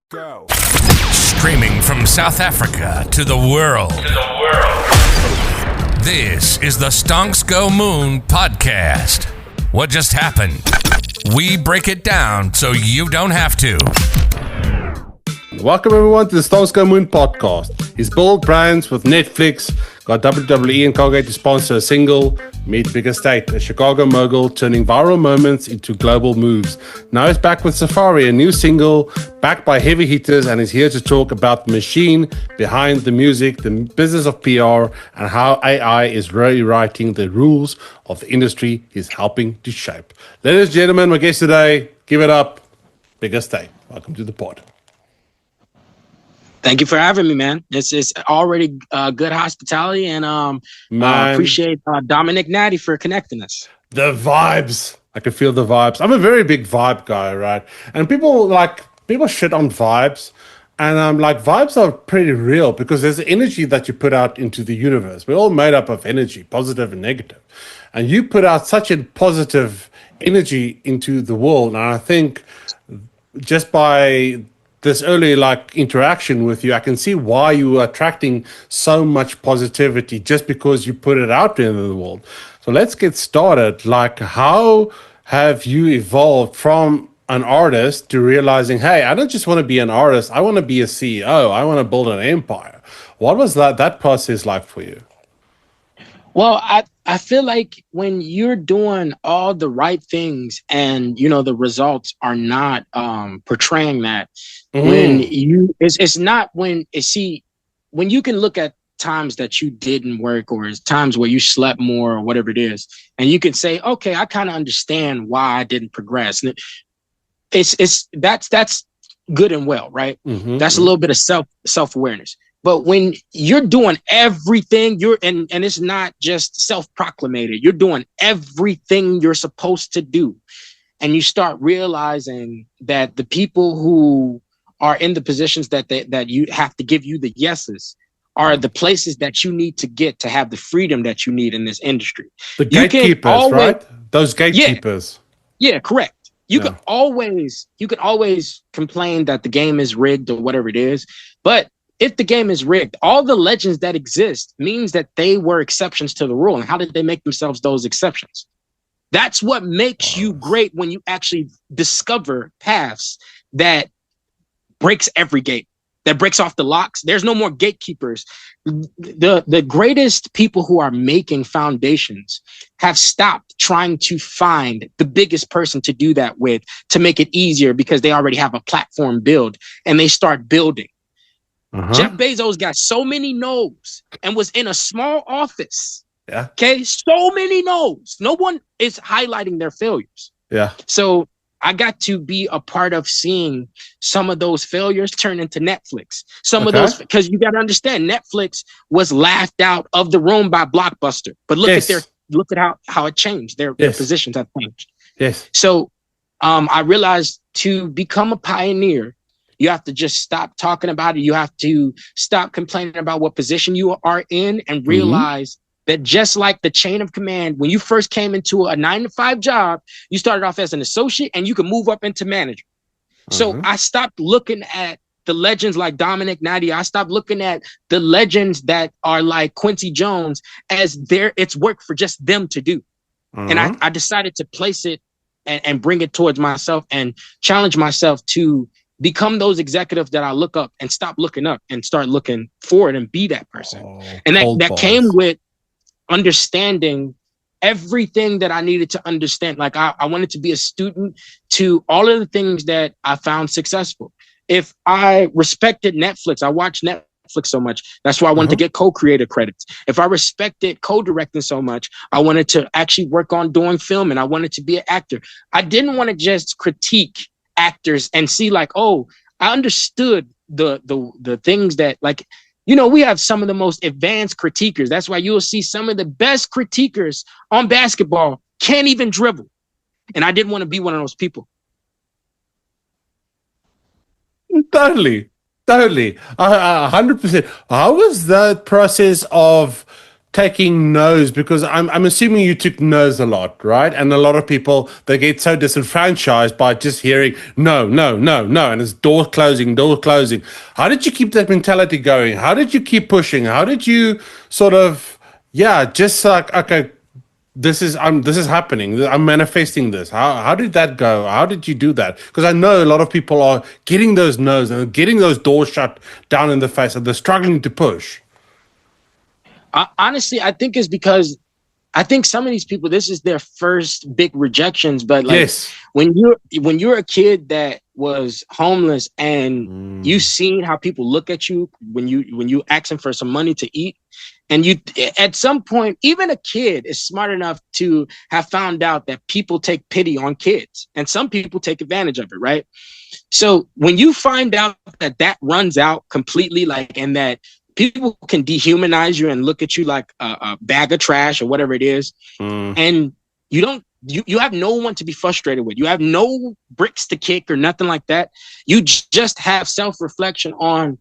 Go. Streaming from South Africa to the world. This is the Stonks Go Moon Podcast. What just happened? We break it down so you don't have to. Welcome everyone to the Stonks Go Moon Podcast. He's built brands with Netflix, got WWE and Colgate to sponsor a single. Meet Bigga Tate, a Chicago mogul turning viral moments into global moves. Now he's back with Safari, a new single backed by heavy hitters, and is here to talk about the machine behind the music, the business of PR, and how AI is rewriting the rules of the industry he's helping to shape. Ladies and gentlemen, my guest today, give it up, Bigga Tate. Welcome to the pod. Thank you for having me, man. It's already good hospitality, and I appreciate Dominic Natty for connecting us. The vibes. I can feel the vibes. I'm a very big vibe guy, right? And people shit on vibes, and I'm like, vibes are pretty real because there's energy that you put out into the universe. We're all made up of energy, positive and negative. And you put out such a positive energy into the world, and I think just by this early interaction with you, I can see why you are attracting so much positivity just because you put it out there in the world. So let's get started. How have you evolved from an artist to realizing, hey, I don't just want to be an artist, I want to be a CEO, I want to build an empire? What was that process like for you? Well, I feel like when you're doing all the right things and, the results are not portraying that, when you can look at times that you didn't work or times where you slept more or whatever it is, and you can say, okay, I kind of understand why I didn't progress. And that's good and well, right? That's a little bit of self-awareness. But when you're doing everything, and it's not just self-proclamated, you're doing everything you're supposed to do. And you start realizing that the people who are in the positions that you have to give you the yeses are the places that you need to get to have the freedom that you need in this industry. The gatekeepers, right? Those gatekeepers. Yeah, correct. You can always complain that the game is rigged or whatever it is, but if the game is rigged, all the legends that exist means that they were exceptions to the rule. And how did they make themselves those exceptions? That's what makes you great, when you actually discover paths that breaks every gate, that breaks off the locks. There's no more gatekeepers. The greatest people who are making foundations have stopped trying to find the biggest person to do that with, to make it easier, because they already have a platform build, and they start building. Jeff Bezos got so many no's and was in a small office. Yeah. Okay. So many no's. No one is highlighting their failures. Yeah. So I got to be a part of seeing some of those failures turn into Netflix. Some of those, because you got to understand, Netflix was laughed out of the room by Blockbuster. But look at how it changed. Their positions have changed. Yes. So I realized to become a pioneer, you have to just stop talking about it. You have to stop complaining about what position you are in, and realize that just like the chain of command, when you first came into a 9-to-5 job, you started off as an associate and you can move up into manager. So I stopped looking at the legends like Dominic Natty. I stopped looking at the legends that are like Quincy Jones as it's work for just them to do. And I decided to place it and bring it towards myself and challenge myself to become those executives that I look up, and stop looking up and start looking forward and be that person. And that came with understanding everything that I needed to understand. Like I wanted to be a student to all of the things that I found successful. If I respected Netflix, I watched Netflix so much. That's why I wanted to get co-creator credits. If I respected co-directing so much, I wanted to actually work on doing film, and I wanted to be an actor. I didn't want to just critique actors and see I understood the things that, we have some of the most advanced critiquers. That's why you'll see some of the best critiquers on basketball can't even dribble. And I didn't want to be one of those people. Totally. 100%. How was the process of taking no's? Because I'm assuming you took no's a lot, right? And a lot of people, they get so disenfranchised by just hearing no, no, no, no, and it's door closing, door closing. How did you keep that mentality going? How did you keep pushing? How did you sort of, just like, okay, this is happening. I'm manifesting this. How did that go? How did you do that? Because I know a lot of people are getting those no's and getting those doors shut down in the face, and they're struggling to push. Honestly, I think it's because I think some of these people, this is their first big rejections. But like, yes, when you're a kid that was homeless and you seen how people look at you when you asking for some money to eat, and you at some point, even a kid is smart enough to have found out that people take pity on kids, and some people take advantage of it, right? So when you find out that runs out completely, like, and that people can dehumanize you and look at you like a bag of trash or whatever it is, and you have no one to be frustrated with. You have no bricks to kick or nothing like that. You just have self-reflection on,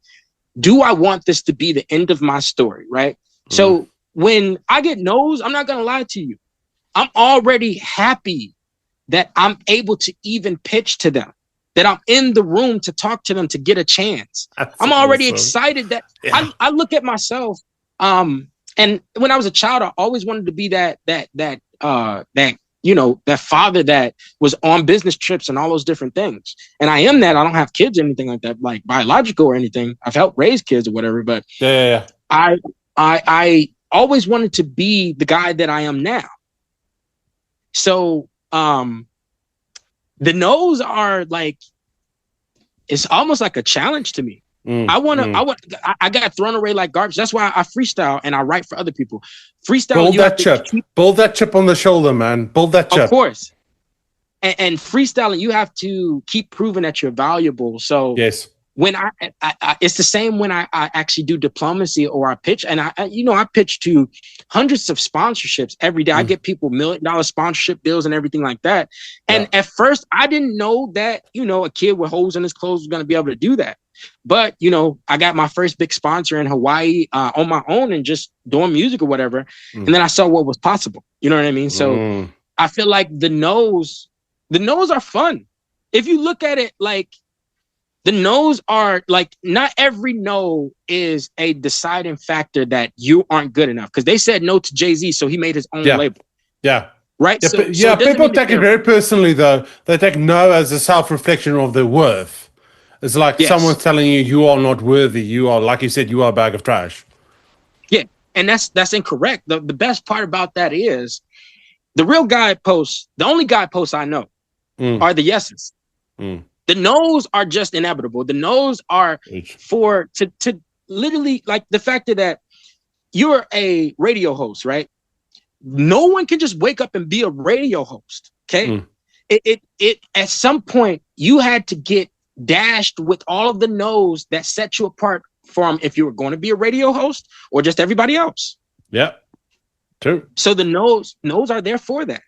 do I want this to be the end of my story, right? So when I get no's, I'm not going to lie to you. I'm already happy that I'm able to even pitch to them, that I'm in the room to talk to them, to get a chance. I'm already excited that I look at myself. And when I was a child, I always wanted to be that father that was on business trips and all those different things. And I am that. I don't have kids or anything like that, like biological or anything. I've helped raise kids or whatever, but I always wanted to be the guy that I am now. So, the no's are like, it's almost like a challenge to me. I got thrown away like garbage. That's why I freestyle and I write for other people. Freestyle. Build that chip on the shoulder, man. Build that chip. Of course. And freestyling, you have to keep proving that you're valuable. So yes. When I it's the same when I actually do diplomacy or I pitch, and I pitch to hundreds of sponsorships every day. I get people $1 million sponsorship deals and everything like that. And at first I didn't know that, a kid with holes in his clothes was going to be able to do that. But, I got my first big sponsor in Hawaii on my own and just doing music or whatever. And then I saw what was possible. You know what I mean? So I feel like the no's are fun. If you look at it like, the no's are like, not every no is a deciding factor that you aren't good enough. Because they said no to Jay-Z, so he made his own label. Yeah. Right? Yeah, people take it very personally, though. They take no as a self-reflection of their worth. It's like someone's telling you, you are not worthy. You are, like you said, you are a bag of trash. Yeah, and that's incorrect. The best part about that is the real guideposts, the only guideposts I know are the yeses. The no's are just inevitable. The no's are to literally, like, the fact that you're a radio host, right? No one can just wake up and be a radio host. Okay. It at some point you had to get dashed with all of the no's that set you apart from if you were going to be a radio host or just everybody else. Yeah. True. So the no's are there for that.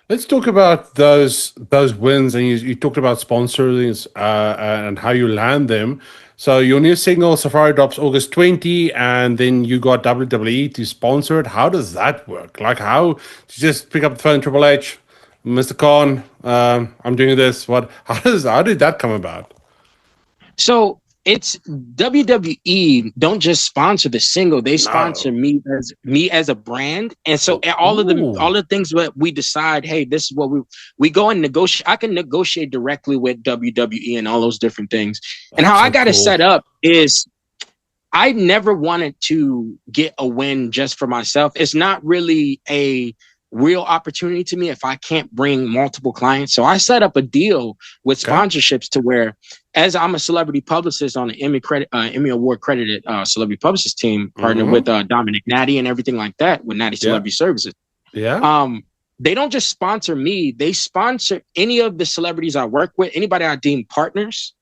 Let's talk about those wins, and you talked about sponsors and how you land them. So your new single, Safari, drops August 20, and then you got WWE to sponsor it. How does that work? Like, how to just pick up the phone, Triple H, Mr. Khan, I'm doing this. How did that come about? So it's WWE don't just sponsor the single; they sponsor me as a brand, and so all the things that we decide. Hey, this is what we go and negotiate. I can negotiate directly with WWE and all those different things. And how I got it set up is, I never wanted to get a win just for myself. It's not really a real opportunity to me if I can't bring multiple clients. So I set up a deal with sponsorships to where, as I'm a celebrity publicist on the Emmy Award credited celebrity publicist team, partnered with Dominic Natty and everything like that with Natty Celebrity Services. Yeah. They don't just sponsor me; they sponsor any of the celebrities I work with, anybody I deem partners.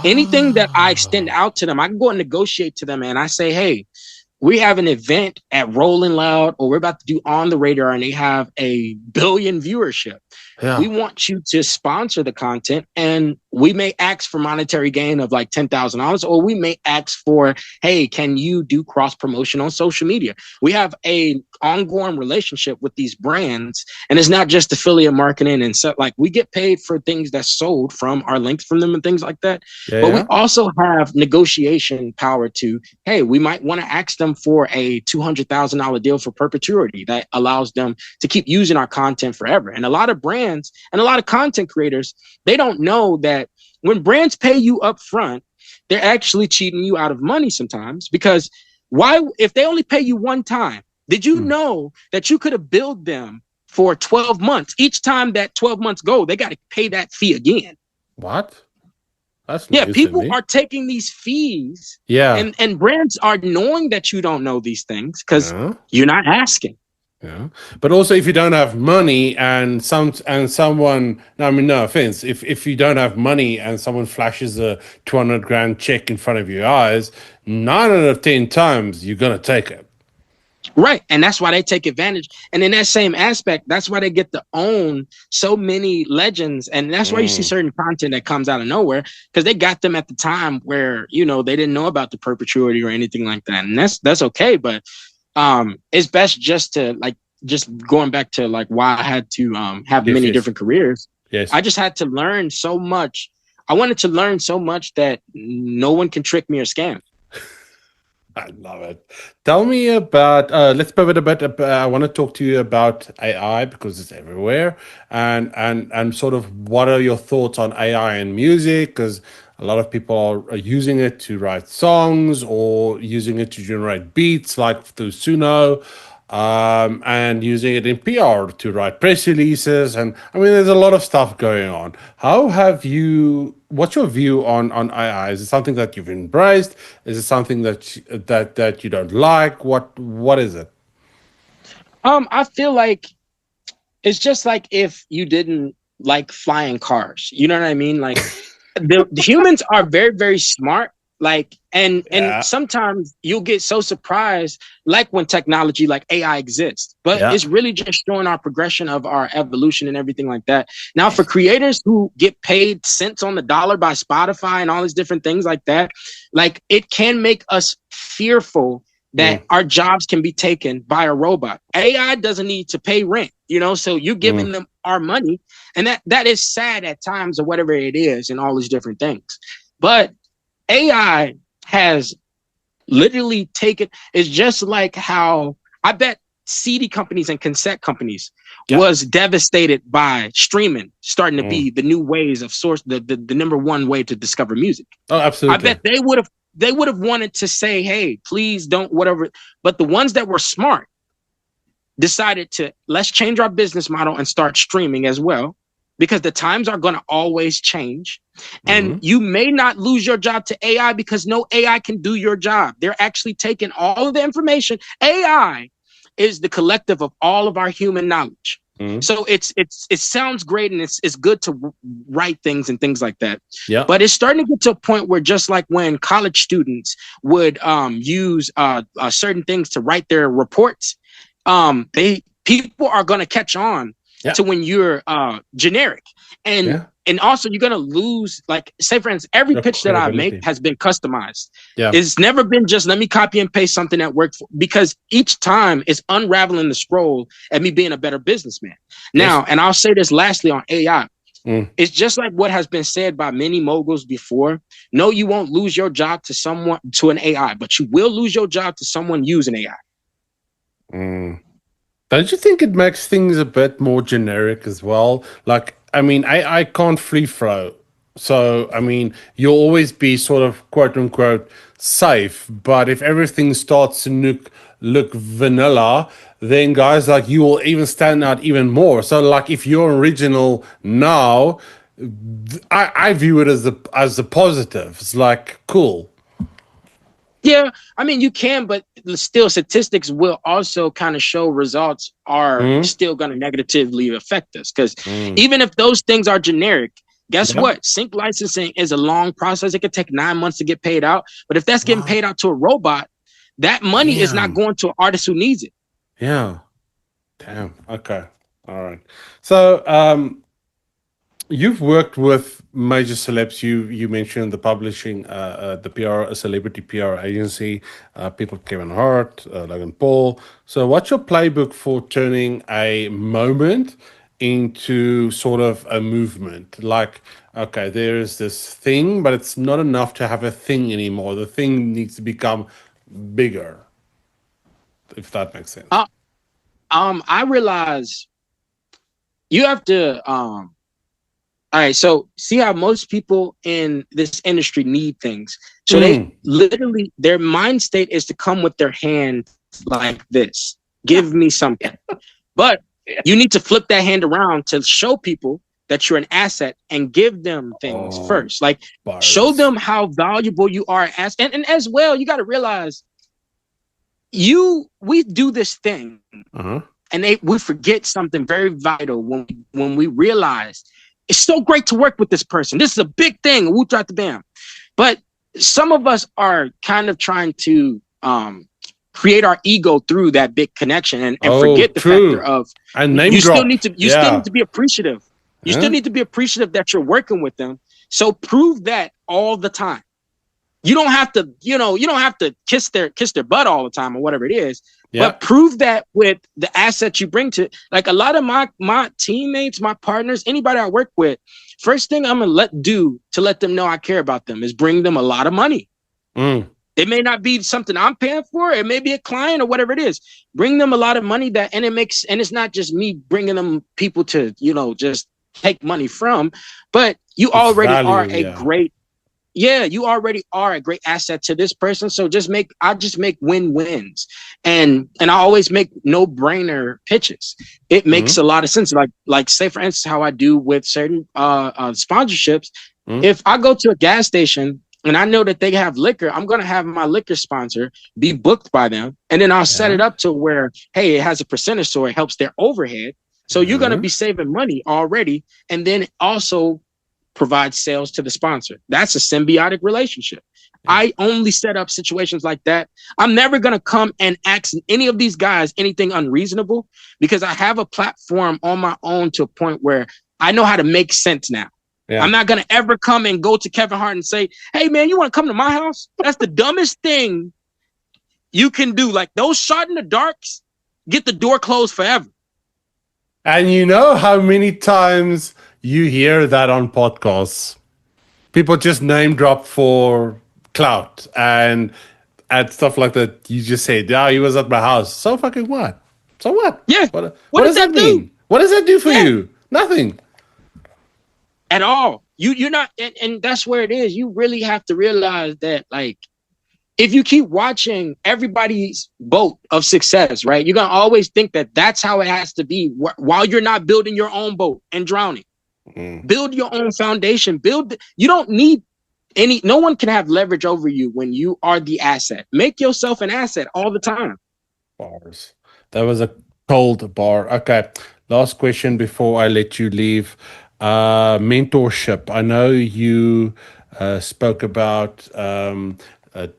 Anything that I extend out to them, I can go and negotiate to them, and I say, hey, we have an event at Rolling Loud, or we're about to do On the Radar, and they have 1 billion viewership. Yeah. We want you to sponsor the content, and we may ask for monetary gain of like $10,000, or we may ask for, hey, can you do cross promotion on social media? We have a ongoing relationship with these brands, and it's not just affiliate marketing and stuff. Like, we get paid for things that's sold from our links from them and things like that. Yeah, but we also have negotiation power to, hey, we might want to ask them for a $200,000 deal for perpetuity that allows them to keep using our content forever. And a lot of brands and a lot of content creators, they don't know that when brands pay you up front, they're actually cheating you out of money sometimes. Because why, if they only pay you one time, did you know that you could have billed them for 12 months? Each time that 12 months go, they got to pay that fee again. What? That's people are taking these fees. Yeah. And brands are knowing that you don't know these things because you're not asking. Yeah, but also if you don't have money and someone, I mean, no offense, if you don't have money and someone flashes a 200 grand check in front of your eyes, 9 out of 10 times you're gonna take it. Right, and that's why they take advantage. And in that same aspect, that's why they get to own so many legends, and that's why you see certain content that comes out of nowhere because they got them at the time where they didn't know about the perpetuity or anything like that, and that's okay, but. It's best just going back to like why I had to have many different careers. Yes. I just had to learn so much. I wanted to learn so much that no one can trick me or scam. I love it. Tell me about, let's pivot a bit. I want to talk to you about AI because it's everywhere. And sort of what are your thoughts on AI in music? Because a lot of people are using it to write songs or using it to generate beats like through Suno, and using it in PR to write press releases. And I mean, there's a lot of stuff going on. What's your view on AI? Is it something that you've embraced? Is it something that you don't like? What is it? I feel like it's just like if you didn't like flying cars. You know what I mean? Like the humans are very, very smart. Like, and sometimes you'll get so surprised, like when technology like AI exists, but it's really just showing our progression of our evolution and everything like that. Now, for creators who get paid cents on the dollar by Spotify and all these different things like that, like it can make us fearful that our jobs can be taken by a robot. AI doesn't need to pay rent, so you're giving them our money. And that is sad at times or whatever it is and all these different things. But AI has literally taken, it's just like how I bet CD companies and cassette companies was devastated by streaming starting to be the new ways of source, the number one way to discover music. Oh, absolutely. I bet they would have wanted to say, hey, please don't, whatever. But the ones that were smart decided to, let's change our business model and start streaming as well, because the times are going to always change. And you may not lose your job to AI because no AI can do your job. They're actually taking all of the information. AI is the collective of all of our human knowledge. So it sounds great and it's good to write things and things like that. Yeah. But it's starting to get to a point where just like when college students would use certain things to write their reports, people are going to catch on to when you're generic. And also you're going to lose, like, say for instance, every pitch that I make has been customized. It's never been just let me copy and paste something that worked because each time it's unraveling the scroll and me being a better businessman. Now, and I'll say this lastly on AI. It's just like what has been said by many moguls before. No, you won't lose your job to an AI, but you will lose your job to someone using AI. Don't you think it makes things a bit more generic as well? Like, I mean, AI can't free throw. So, I mean, you'll always be sort of quote unquote safe. But if everything starts to look vanilla, then guys like you will even stand out even more. So, like, if you're original now, I view it as a positive. It's like, cool. Yeah, I mean, you can, but still statistics will also kind of show results are still going to negatively affect us. Because even if those things are generic, guess what? Sync licensing is a long process. It could take 9 months to get paid out. But if that's getting paid out to a robot, that money is not going to an artist who needs it. Yeah. Damn. Okay. All right. So, you've worked with major celebs. You mentioned the publishing, the PR, a celebrity PR agency, people Kevin Hart, Logan Paul. So, what's your playbook for turning a moment into sort of a movement? Like, okay, there is this thing, but it's not enough to have a thing anymore. The thing needs to become bigger, if that makes sense. I realize you have to all right, so see how most people in this industry need things. So they literally, their mind state is to come with their hand like this. Give me something. But you need to flip that hand around to show people that you're an asset and give them things first. Like show them how valuable you are and as well, you got to realize we do this thing and we forget something very vital when we realize it's so great to work with this person. This is a big thing. Woo the bam. But some of us are kind of trying to create our ego through that big connection and forget the factor of you still need to be appreciative. You still need to be appreciative that you're working with them. So prove that all the time. You don't have to, you don't have to kiss their butt all the time or whatever it is. But prove that with the assets you bring to, like a lot of my teammates, my partners, anybody I work with, first thing I'm gonna let them know I care about them is bring them a lot of money. It may not be something I'm paying for. It may be a client or whatever it is. Bring them a lot of money and it's not just me bringing them people to, just take money from, but you already are a great. Yeah, you already are a great asset to this person. So I just make win-wins. And I always make no-brainer pitches. It makes a lot of sense. Like say for instance, how I do with certain sponsorships. If I go to a gas station and I know that they have liquor, I'm gonna have my liquor sponsor be booked by them. And then I'll set it up to where, hey, it has a percentage so it helps their overhead. So you're gonna be saving money already. And then also provide sales to the sponsor. That's a symbiotic relationship. I only set up situations like that. I'm never going to come and ask any of these guys anything unreasonable because I have a platform on my own to a point where I know how to make sense now. I'm not going to ever come and go to Kevin Hart and say, hey, man, you want to come to my house? That's the dumbest thing you can do. Like those shot in the darks, get the door closed forever. And you know how many times you hear that on podcasts. People just name drop for clout and stuff like that. You just say, yeah, he was at my house. So fucking what? So what? Yeah. What does that mean? What does that do for you? Nothing. At all. You're not, and that's where it is. You really have to realize that, like, if you keep watching everybody's boat of success, right, you're going to always think that that's how it has to be while you're not building your own boat and drowning. Build your own foundation. You don't need no one can have leverage over you when you are the asset. Make yourself an asset all the time. Bars. That was a cold bar. Okay. Last question before I let you leave. Mentorship. I know you spoke about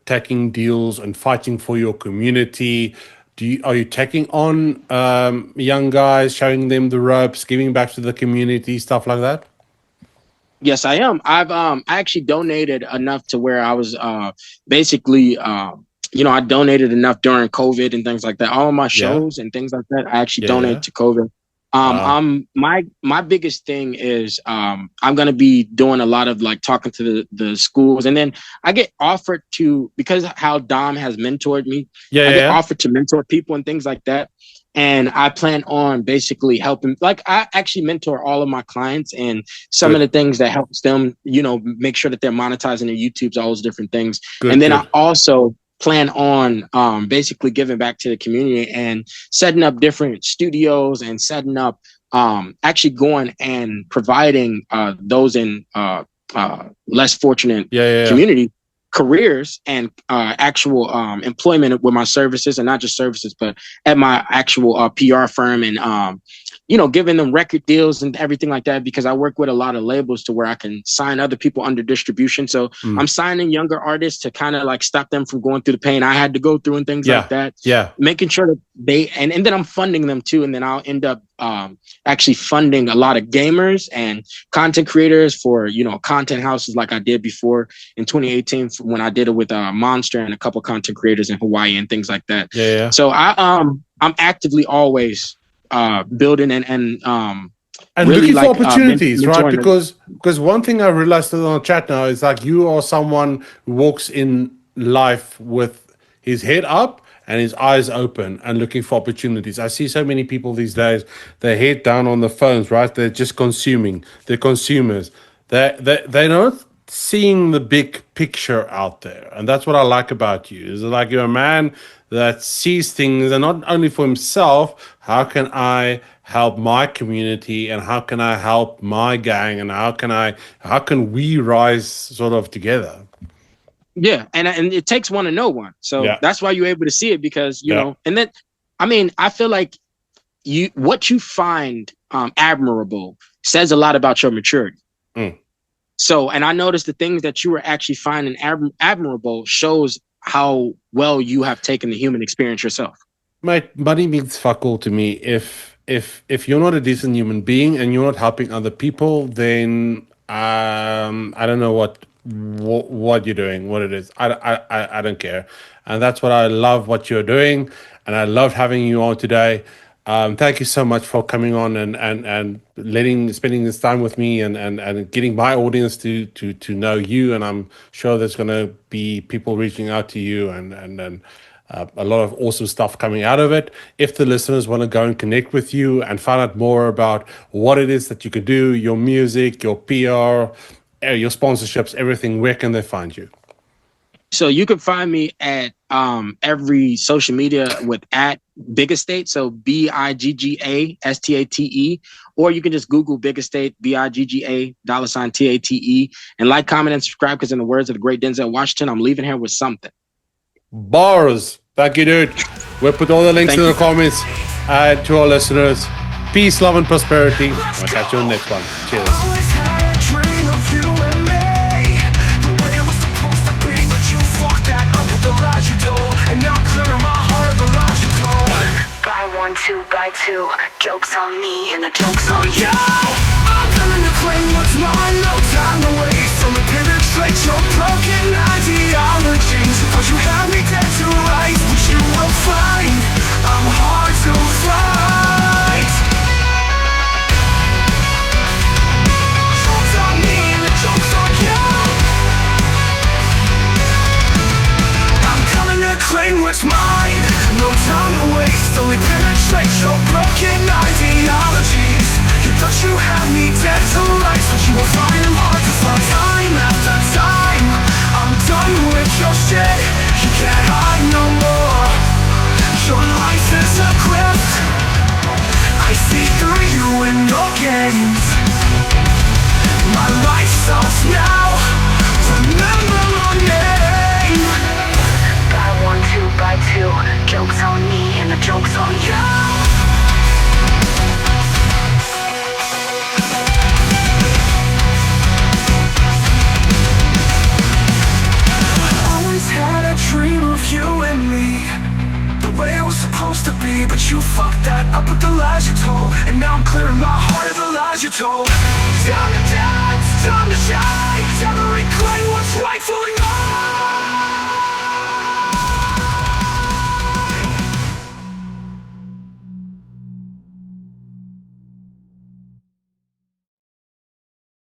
taking deals and fighting for your community. Are you taking on young guys, showing them the ropes, giving back to the community, stuff like that? Yes, I am. I actually donated enough to where I was basically I donated enough during COVID and things like that. All of my shows and things like that, I actually donated to COVID. My biggest thing is I'm gonna be doing a lot of like talking to the schools, and then I get offered to, because how Dom has mentored me, I get offered to mentor people and things like that. And I plan on basically helping, like I actually mentor all of my clients and some of the things that helps them, make sure that they're monetizing their YouTubes, all those different things. And then I also plan on basically giving back to the community and setting up different studios and setting up actually going and providing those in less fortunate community careers and actual employment with my services, and not just services, but at my actual PR firm and giving them record deals and everything like that, because I work with a lot of labels to where I can sign other people under distribution. So I'm signing younger artists to kind of like stop them from going through the pain I had to go through and things like that. Yeah. Making sure that they, and then I'm funding them too. And then I'll end up actually funding a lot of gamers and content creators for, content houses like I did before in 2018 when I did it with Monster and a couple content creators in Hawaii and things like that. Yeah. So I'm actively always building and really looking like, for opportunities, right? mentoring Because one thing I realized on the chat now is like you are someone who walks in life with his head up and his eyes open and looking for opportunities. I see so many people these days, their head down on the phones, right? They're just consuming. They're consumers. They're not seeing the big picture out there, and that's what I like about you. Is like you're a man that sees things, and not only for himself. How can I help my community, and how can I help my gang, and how can we rise sort of together? Yeah, and it takes one to know one. So that's why you're able to see it, because you know. And then, I mean, I feel like what you find admirable says a lot about your maturity. So, and I noticed the things that you were actually finding admirable shows how well you have taken the human experience yourself. Mate, money means fuck all to me. If you're not a decent human being and you're not helping other people, then I don't know what you're doing, what it is. I don't care. And that's what I love what you're doing, and I love having you on today. Thank you so much for coming on and spending this time with me and getting my audience to know you. And I'm sure there's going to be people reaching out to you and a lot of awesome stuff coming out of it. If the listeners want to go and connect with you and find out more about what it is that you could do, your music, your PR, your sponsorships, everything, where can they find you? So you can find me at every social media with @Bigga Tate, so BIGGASTATE, or you can just Google Bigga Tate, BIGGA $TATE, and like, comment, and subscribe, because in the words of the great Denzel Washington, I'm leaving here with something. Bars. Thank you, dude. We'll put all the links in the comments to our listeners. Peace, love, and prosperity. I'll catch you on the next one. Cheers. By two, jokes on me and the jokes on you. I'm coming to claim what's mine, no time to waste. So penetrate your broken ideologies, cause you have me dead to rights, which you will find I'm hard to fight. Jokes on me and the jokes on you. I'm coming to claim what's mine, no time to waste. Only penetrate your broken ideologies. You thought you had me dead to rights, but you will find them hard to find. Time after time, I'm done with your shit. You can't hide no more. Your life is a cliff. I see through you and your games. My life sucks now. Remember my name. By two, jokes on me and the jokes on you. Always had a dream of you and me, the way it was supposed to be, but you fucked that up with the lies you told, and now I'm clearing my heart of the lies you told. Time to dance, time to shine, time to reclaim what's rightfully mine.